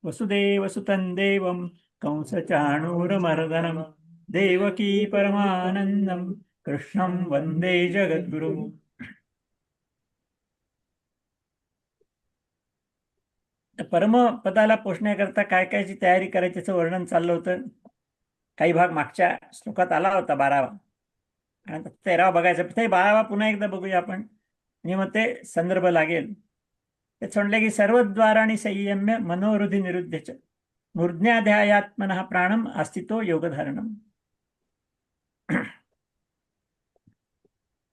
वसुदेवसुतं देवं कंसचाणूरमर्दनं देवकी परमानंदं कृष्णं वंदे जगद्गुरुम्. परमपदाला पोचण्याकरता काय कायची तयारी करायची याचं वर्णन चाललं होतं. काही भाग मागच्या श्लोकात आला होता 12वा, आणि आता 13वा बघायचा. ते 12वा पुन्हा एकदा बघूया आपण, म्हणजे मग ते संदर्भ लागेल. ते म्हणले की सर्वद्वाराणि संयम्य मनोहृदि निरुद्ध मूर्ध्याध्यायात्मनः प्राणम अस्तितो योगधारणम.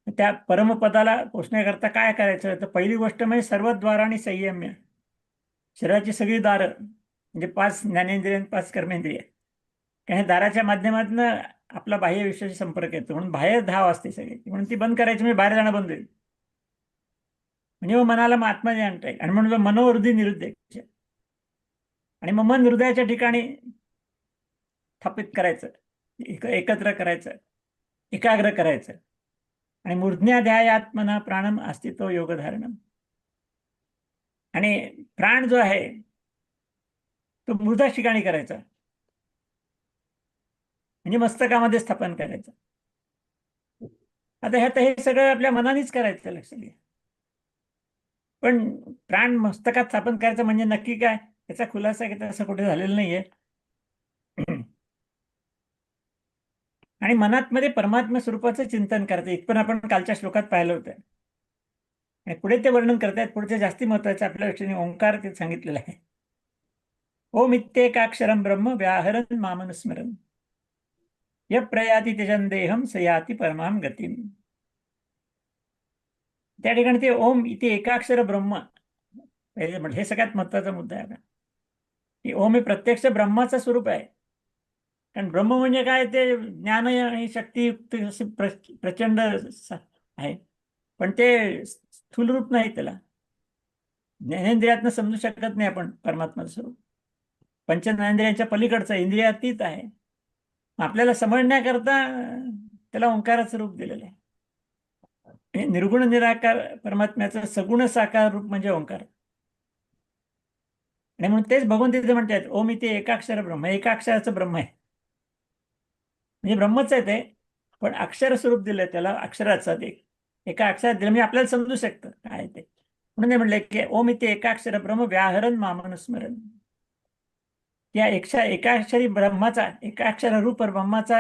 त्या परमपदाला पोचण्याकरता काय करायचं, तर पहिली गोष्ट म्हणजे सर्वद्वाराणि संयम्य. शरीराची सगळी दारं म्हणजे 5 ज्ञानेंद्रिय 5 कर्मेंद्रिय, कारण हे दाराच्या माध्यमातून आपला बाह्य विश्वाशी संपर्क येतो. म्हणून बाहेर धाव असते सगळी, म्हणून ती बंद करायची, म्हणजे बाहेर जाणं बंद होईल. म्हणजे मग मनाला मग आत्मज्ञान आणता येईल. आणि म्हणून मनोवृद्धी निरुद्ध, आणि मग मन हृदयाच्या ठिकाणी स्थापित करायचं, एकत्र करायचं, एकाग्र करायचं. आणि मूर्ध्याध्यायात्मना प्राणम अस्तित्व योगधारणम. आणि प्राण जो आहे तो मृदा ठिकाणी करायचा, म्हणजे मस्तकामध्ये स्थापन करायचं. आता हे सगळं आपल्या मनानेच करायचं, लक्ष द्या. पण प्राण मस्तकात स्थापन करायचं म्हणजे नक्की काय, याचा खुलासा असं कुठे झालेला नाहीये. आणि मनात मध्ये परमात्मा स्वरूपाचं चिंतन करते, इथपण आपण कालच्या श्लोकात पाहिलं होतं. आणि पुढे ते वर्णन करतायत, पुढचे जास्ती महत्वाचं आपल्या दृष्टीने ओंकार ते सांगितलेलं आहे. ओम इत्येकाक्षरम ब्रह्म व्याहरन् मामनुस्मरन् य प्रयाति त्यजन् देहम स याति परमां गतिम. त्या ठिकाणी ते ओम इथे एकाक्षर ब्रह्म पहिले म्हणजे हे सगळ्यात महत्वाचा मुद्दा आहे. की ओम हे प्रत्यक्ष ब्रह्माचं स्वरूप आहे. कारण ब्रह्म म्हणजे काय, ते ज्ञान आणि शक्तियुक्त असे प्रचंड आहे. पण ते स्थूल रूप नाही, त्याला ज्ञानेंद्रियातनं समजू शकत नाही आपण परमात्माचं स्वरूप. पंचज्ञानेंद्रियांच्या पलीकडचं इंद्रियातीत आहे. आपल्याला समजण्याकरता त्याला ओंकाराचं रूप दिलेलं आहे. निर्गुण निराकार परमात्म्याचं सगुण साकार रूप म्हणजे ओंकार. आणि म्हणून तेच भगवंत तिथे म्हणतात ओम इथे एकाक्षर ब्रह्म, एका अक्षराचं ब्रह्म आहे. म्हणजे ब्रह्मच आहे ते, पण अक्षर स्वरूप दिलंय त्याला, अक्षराचं ते एका अक्षरात दिलं म्हणजे आपल्याला समजू शकतं काय ते. म्हणून ते म्हणलंय की ओम इथे एकाक्षर ब्रह्म व्याहरण मामनुस्मरण. त्या एकाक्षरी ब्रह्माचा, एकाक्षर रूप ब्रह्माचा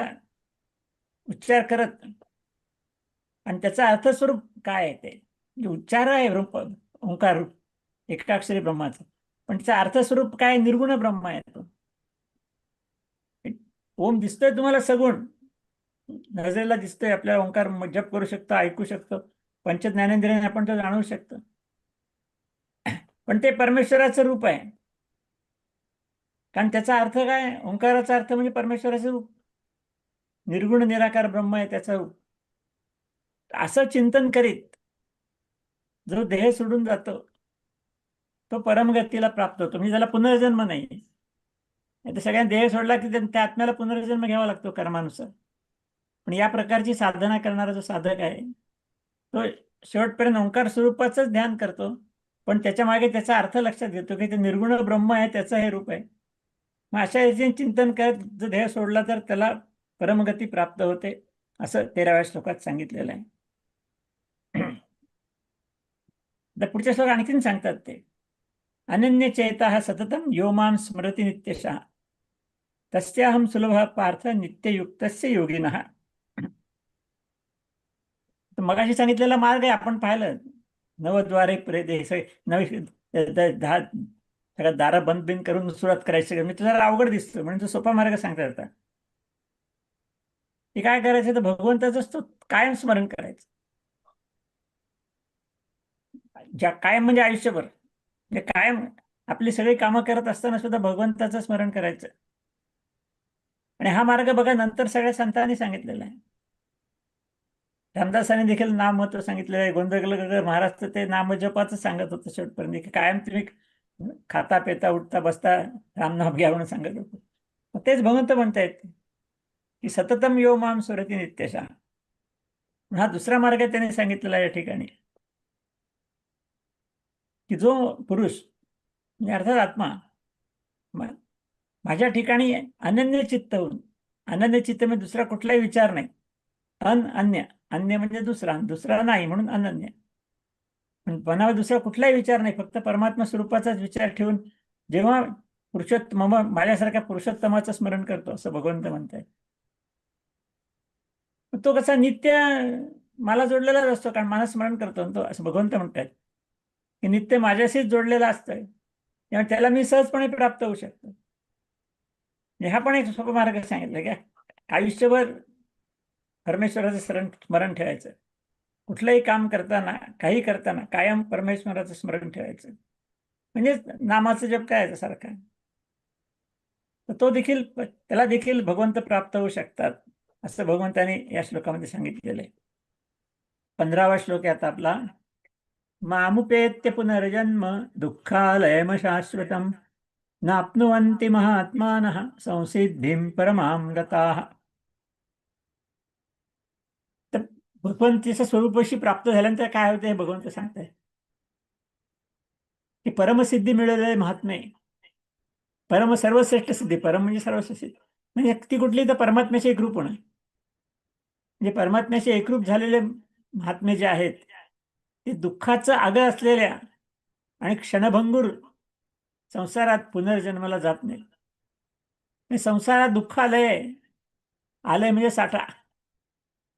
उच्चार करत, आणि त्याचा अर्थस्वरूप काय आहे ते, म्हणजे उच्चार आहे रूप ओंकार रूप एकाक्षरी ब्रह्माचं, पण त्याचा अर्थस्वरूप काय, निर्गुण ब्रह्म आहे तो. ओम दिसतोय तुम्हाला सगुण, नजरेला दिसतोय, आपल्याला ओंकार जप करू शकतो, ऐकू शकतो, पंचज्ञानेंद्रियाने आपण तो जाणवू शकतो. पण ते परमेश्वराचं रूप आहे. कारण त्याचा अर्थ काय, ओंकाराचा अर्थ म्हणजे परमेश्वराचं रूप, निर्गुण निराकार ब्रह्म आहे त्याचं रूप. असं चिंतन करीत जो देह सोडून जातो तो परमगतीला प्राप्त होतो, म्हणजे त्याला पुनर्जन्म नाही. तर सगळ्यांना देह सोडला की त्या आत्म्याला पुनर्जन्म घ्यावा लागतो कर्मानुसार. पण या प्रकारची साधना करणारा जो साधक आहे तो शेवटपर्यंत ओंकार स्वरूपाचंच ध्यान करतो, पण त्याच्या मागे त्याचा अर्थ लक्षात घेतो की ते निर्गुण ब्रह्म आहे, त्याचं हे रूप आहे. मग अशा याचे चिंतन करत जर देह सोडला तर त्याला परमगती प्राप्त होते, असं 13व्या श्लोकात सांगितलेलं आहे. तर पुढच्या श्लोक आणखीन सांगतात ते, अनन्य चेता सततम यो मां स्मरति नित्यशः तस्याहम सुलभ पार्थ नित्ययुक्तस्य योगिनः. तर मगाशी सांगितलेला मार्ग आहे, आपण पाहिलं, नवद्वारे पुरे दे नवी 10 सगळ्या दारं बंद बिंद करून सुरुवात करायची. मी तुला अवघड दिसतो म्हणून तो सोपा मार्ग सांगता येतात. की काय करायचं, तर भगवंताचं तो कायम स्मरण करायचं. ज्या कायम म्हणजे आयुष्यभर, म्हणजे कायम आपली सगळी कामं करत असताना सुद्धा भगवंताचं स्मरण करायचं. आणि हा मार्ग बघा नंतर सगळ्या संतांनी सांगितलेला आहे. रामदासांनी देखील नाम महत्व सांगितलेलं आहे. गोंदवलेकर महाराज तर ते नामजपाचं सांगत होतं शेवटपर्यंत, की कायम तुम्ही खाता पेता उठता बसता रामनाम घ्या म्हणून सांगत होतो. मग तेच भगवंत म्हणतायत की सततम यो माम सुरती नित्यशा. हा दुसरा मार्ग त्याने सांगितलेला या ठिकाणी, की जो पुरुष म्हणजे अर्थात आत्मा माझ्या ठिकाणी अनन्य चित्त होऊन, अनन्य चित्त म्हणजे दुसरा कुठलाही विचार नाही, अन्य, अन्य म्हणजे दुसरा, दुसरा नाही म्हणून अनन्य. पण मनावर दुसरा कुठलाही विचार नाही, फक्त परमात्मा स्वरूपाचाच विचार ठेवून जेव्हा पुरुषोत्तम, माझ्यासारख्या पुरुषोत्तमाचं स्मरण करतो असं भगवंत म्हणताय, तो कसा नित्य मला जोडलेलाच असतो, कारण मला स्मरण करतो ना तो, असं भगवंत म्हणतात की नित्य माझ्याशीच जोडलेला असतंय, तेव्हा त्याला मी सहजपणे प्राप्त होऊ शकतो. हा पण एक सोपा मार्ग सांगितलं की आयुष्यभर परमेश्वराचं स्मरण ठेवायचं, कुठलंही काम करताना, काही करताना कायम परमेश्वराचं स्मरण ठेवायचं, म्हणजे नामाचं जप करायचं सारखं. तर तो देखील, त्याला देखील भगवंत प्राप्त होऊ शकतात, असं भगवंताने या श्लोकामध्ये सांगितलेलं आहे. 15वा श्लोक आहे आता आपला. मामुपेत्य पुनर्जन्म दुःखालयम शाश्वतम नाप्नुवन्ति महात्मानः संसिद्धिं परमां गताः. तर भगवंतीचं स्वरूपाशी प्राप्त झाल्यानंतर काय होतं हे भगवंत सांगताय की परमसिद्धी मिळवलेले महात्मे, परम सर्वश्रेष्ठ सिद्धी, परम म्हणजे सर्वश्रेष्ठ सिद्धी, म्हणजे ती कुठली तर परमात्म्याशी एकरूप होणं, म्हणजे परमात्म्याशी एकरूप झालेले महात्मे जे आहेत ते दुःखाचं आगं असलेल्या आणि क्षणभंगूर संसारात पुनर्जन्माला जात नाही. संसारात दुःख आलंय, आलंय म्हणजे साठा,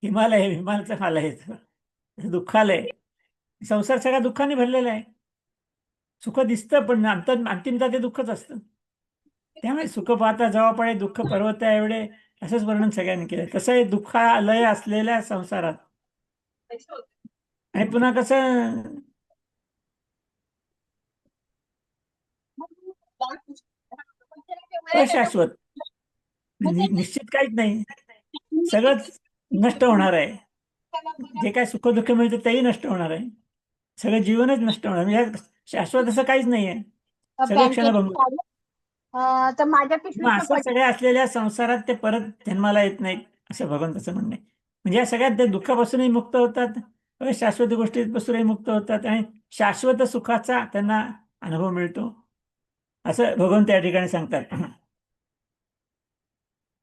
हिमालय, हिमालयचं आलंय, दुःख आलंय, संसार सगळ्या दुःखाने भरलेला आहे. सुख दिसतं पण अंतिमता ते दुःखच असतं. त्यामुळे सुख पाहता जवळ पडे दुःख पर्वत एवढे, असंच वर्णन सगळ्यांनी केलं. तसं हे दुःख आलंय असलेल्या संसारात, आणि पुन्हा कसं अशाश्वत, निश्चित काहीच नाही, सगळंच नष्ट होणार आहे. जे काय सुख दुःख मिळतं तेही नष्ट होणार आहे, सगळं जीवनच नष्ट होणार, म्हणजे शाश्वत असं काहीच नाहीये, सगळं बँकेत क्षणभंगूर. तर माझ्या मग पिशवीतनं असं पडलं. सगळ्या असलेल्या संसारात ते परत जन्माला येत नाहीत, असं भगवंताचं म्हणणं आहे. म्हणजे या सगळ्यात ते दुःखापासूनही मुक्त होतात, शाश्वत गोष्टीपासूनही मुक्त होतात, आणि शाश्वत सुखाचा त्यांना अनुभव मिळतो, असं भगवंत या ठिकाणी सांगतात.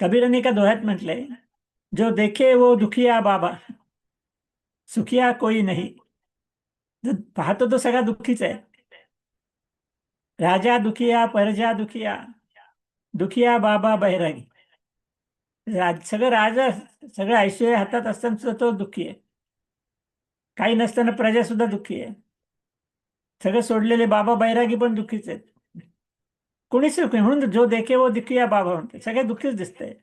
कबीराने एका दोह्यात म्हटलंय, जो देखे वो दुखिया बाबा, सुखिया कोई नाही. जो पाहतो तो सगळा दुःखीच आहे. राजा दुखिया, परजा दुखिया, दुखिया बाबा बैरागी. सगळं सगळं ऐश्वर्य हातात असताना सुद्धा तो दुःखी आहे, काही नसताना प्रजा सुद्धा दुःखी आहे, सगळं सोडलेले बाबा बैरागी पण दुःखीच आहेत, कोणीच सुख नाही. म्हणून जो देखे वो दुखिया बाबा म्हणते, सगळे दुःखीच दिसतंय.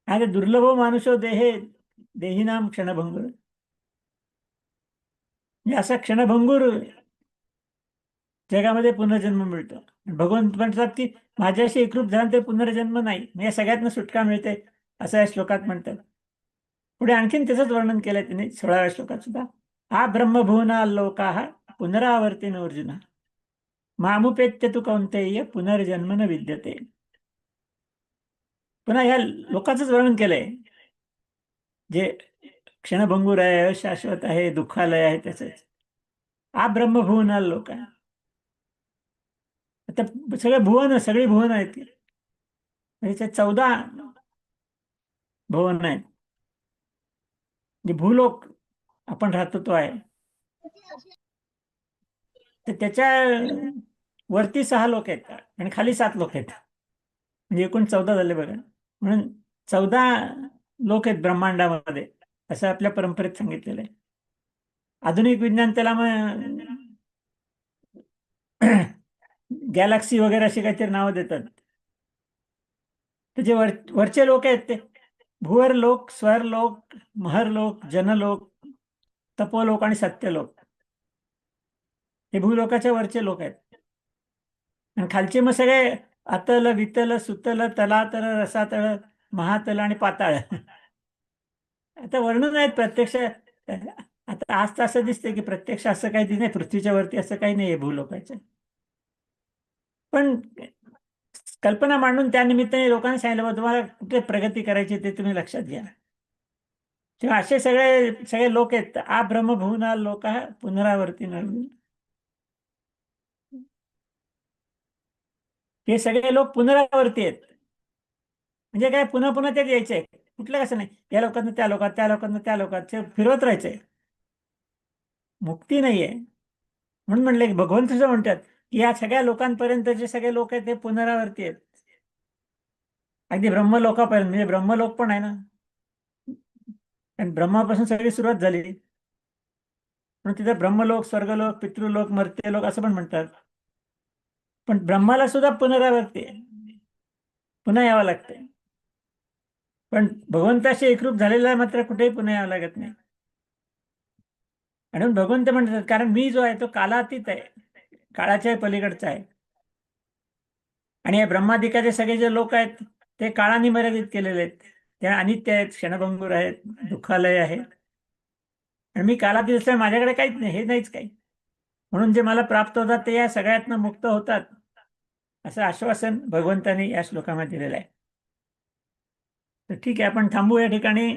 आणि दुर्लभ मानुषो देहे देहीनाम क्षणभंगूर, म्हणजे असा क्षणभंगूर जगामध्ये पुनर्जन्म मिळतो. भगवंत म्हणतात की माझ्याशी एकरूप झाल्यानंतर पुनर्जन्म नाही, म्हणजे सगळ्यातनं सुटका मिळते, असं या श्लोकात म्हणतात. पुढे आणखीन त्याचंच वर्णन केलंय त्यांनी 16व्या श्लोकात सुद्धा. हा ब्रह्मभुवना लोकाः पुनरावर्तिनो अर्जुन मामुपेत्य तु कौंतेय पुनर्जन्म न विद्यते. पुन्हा या लोकांचंच वर्णन केलंय, जे क्षणभंगूर आहे, शाश्वत आहे, दुःखालय आहे, त्याचंच. हा ब्रह्मभुवना लोक आहे. आता सगळे भुवन, सगळी भुवन आहेत ती, म्हणजे 14 भुवन आहेत. जे भूलोक आपण राहतो तो आहे, तर त्याच्या वरती 6 लोक आहेत आणि खाली 7 लोक आहेत, म्हणजे एकूण 14 झाले बघा. म्हणून 14 लोक आहेत ब्रह्मांडामध्ये, असं आपल्या परंपरेत सांगितलेलं आहे. आधुनिक विज्ञान त्याला मग गॅलॅक्सी वगैरे अशी काहीतरी नावं देतात. तर जे वरचे लोक आहेत ते भुवरलोक, स्वरलोक, महरलोक, जनलोक, तपोलोक आणि सत्यलोक, हे भूलोकाच्या वरचे लोक आहेत. आणि खालचे मग सगळे अतल, वितल, सुतल, तलातल, रसातळ, महातल आणि पाताळ. आता वर्णन आहेत प्रत्यक्ष. आता आज तर असं दिसतंय की प्रत्यक्ष असं काही नाही, पृथ्वीच्या वरती असं काही नाहीये भूलोकाचं, पण कल्पना मांडून त्या निमित्ताने लोकांनी सांगितलं, बा तुम्हाला कुठे प्रगती करायची ते तुम्ही लक्षात घ्या. तेव्हा असे सगळे सगळे लोक आहेत. आ ब्रह्मभुवना लोक पुनरावर्ती हे सगळे लोक पुनरावृत्ती आहेत. म्हणजे काय, पुन्हा पुन्हा ते यायचंय. कुठलं कसं नाही, या लोकांना त्या लोकात, त्या लोकांना त्या लोकात, ते फिरवत राहायचंय. मुक्ती नाहीये. म्हणून म्हणले की भगवंत सुद्धा म्हणतात की या सगळ्या लोकांपर्यंत जे सगळे लोक आहेत ते पुनरावृत्ती आहेत. अगदी ब्रह्मलोकापर्यंत, म्हणजे ब्रह्मलोक पण आहे ना, आणि ब्रह्मापासून सगळी सुरुवात झाली. म्हणून तिथे ब्रह्मलोक, स्वर्गलोक, पितृलोक, मर्त्यलोक असं पण म्हणतात. पण ब्रह्माला सुद्धा पुनरावृत्ती आहे, पुन्हा यावं लागतंय. पण भगवंताशी एकरूप झालेला मात्र कुठेही पुन्हा यावं लागत नाही. आणि भगवंत म्हणतात कारण मी जो आहे तो कालातीत आहे, काळाच्या पलीकडचा आहे. आणि या ब्रह्मादिकाचे सगळे जे लोक आहेत ते काळाने मर्यादित केलेले आहेत. ते अनित्य आहेत, क्षणभंगूर आहेत, दुःखालय आहे. आणि मी कालातीत असल्यामुळे माझ्याकडे काहीच नाही, हे नाहीच काही. म्हणून जे मला प्राप्त होतात ते या सगळ्यातनं मुक्त होतात, असं आश्वासन भगवंतांनी या श्लोकामध्ये दिलेलं आहे. तर ठीक आहे, आपण थांबू या ठिकाणी.